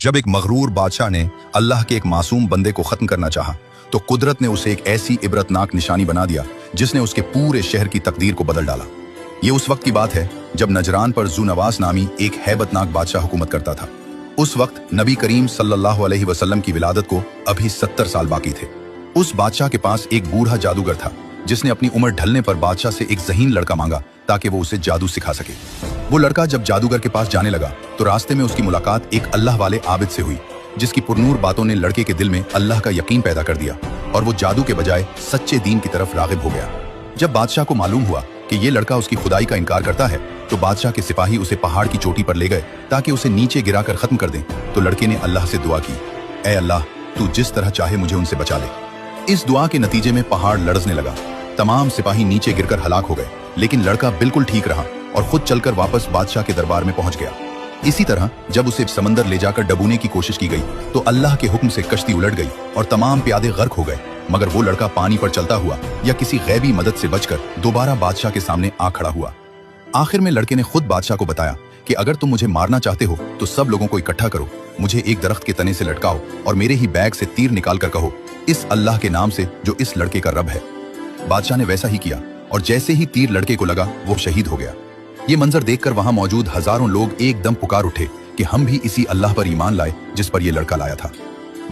जब एक मगरूर बादशाह ने अल्लाह के एक मासूम बंदे को खत्म करना चाहा तो कुदरत ने उसे एक ऐसी इबरतनाक निशानी बना दिया जिसने उसके पूरे शहर की तकदीर को बदल डाला। ये उस वक्त की बात है जब नजरान पर ज़ुनवास नामी एक हैबतनाक बादशाह हुकूमत करता था। उस वक्त नबी करीम सल्लल्लाहु अलैहि वसल्लम की विलादत को अभी 70 साल बाकी थे। उस बादशाह के पास एक बूढ़ा जादूगर था जिसने अपनी उम्र ढलने पर बादशाह से एक ज़हीन लड़का मांगा ताकि वो उसे जादू सिखा सके। वो लड़का जब जादूगर के पास जाने लगा तो रास्ते में उसकी मुलाकात एक अल्लाह वाले आबिद से हुई जिसकी पुरनूर बातों ने लड़के के दिल में अल्लाह का यकीन पैदा कर दिया और वो जादू के बजाय सच्चे दीन की तरफ रागिब हो गया। जब बादशाह को मालूम हुआ कि ये लड़का उसकी खुदाई का इनकार करता है तो बादशाह के सिपाही उसे पहाड़ की चोटी पर ले गए ताकि उसे नीचे गिराकर खत्म कर दें। तो लड़के ने अल्लाह से दुआ की, ऐ अल्लाह, तू जिस तरह चाहे मुझे उनसे बचा ले। इस दुआ के नतीजे में पहाड़ लड़ने लगा। तमाम सिपाही नीचे गिरकर हलाक हो गए, लेकिन लड़का बिल्कुल ठीक रहा और खुद चलकर वापस बादशाह के दरबार में पहुंच गया। इसी तरह जब उसे समंदर ले जाकर डबोने की कोशिश की गई तो अल्लाह के हुक्म से कश्ती उलट गई और तमाम प्यादे गर्क हो गए, मगर वो लड़का पानी पर चलता हुआ या किसी गैबी मदद से बचकर दोबारा बादशाह के सामने आ खड़ा हुआ। आखिर में लड़के ने खुद बादशाह को बताया कि अगर तुम मुझे मारना चाहते हो तो सब लोगों को इकट्ठा करो, मुझे एक दरख्त के तने से लटकाओ और मेरे ही बैग से तीर निकाल कर कहो, इस अल्लाह के नाम से जो इस लड़के का रब है। बादशाह ने वैसा ही किया और जैसे ही तीर लड़के को लगा वो शहीद हो गया। ये मंजर देखकर वहां मौजूद हजारों लोग एकदम पुकार उठे कि हम भी इसी अल्लाह पर ईमान लाए जिस पर ये लड़का लाया था।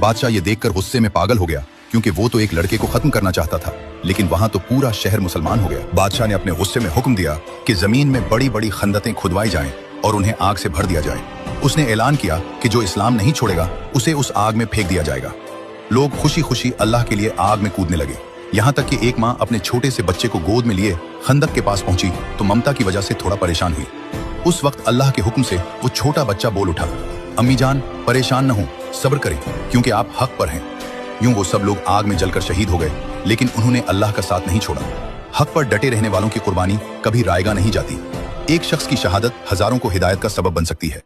बादशाह ये देखकर गुस्से में पागल हो गया क्योंकि वो तो एक लड़के को खत्म करना चाहता था, लेकिन वहां तो पूरा शहर मुसलमान हो गया। बादशाह ने अपने गुस्से में हुक्म दिया कि जमीन में बड़ी बड़ी खंदतें खुदवाई जाएं और उन्हें आग से भर दिया जाए। उसने ऐलान किया कि जो इस्लाम नहीं छोड़ेगा उसे उस आग में फेंक दिया जाएगा। लोग खुशी खुशी अल्लाह के लिए आग में कूदने लगे। यहाँ तक कि एक माँ अपने छोटे से बच्चे को गोद में लिए खंदक के पास पहुंची तो ममता की वजह से थोड़ा परेशान हुई। उस वक्त अल्लाह के हुक्म से वो छोटा बच्चा बोल उठा, अम्मी जान परेशान न हो, सब्र करें क्योंकि आप हक पर हैं। यूं वो सब लोग आग में जलकर शहीद हो गए, लेकिन उन्होंने अल्लाह का साथ नहीं छोड़ा। हक पर डटे रहने वालों की कुर्बानी कभी रायगा नहीं जाती। एक शख्स की शहादत हजारों को हिदायत का सबब बन सकती है।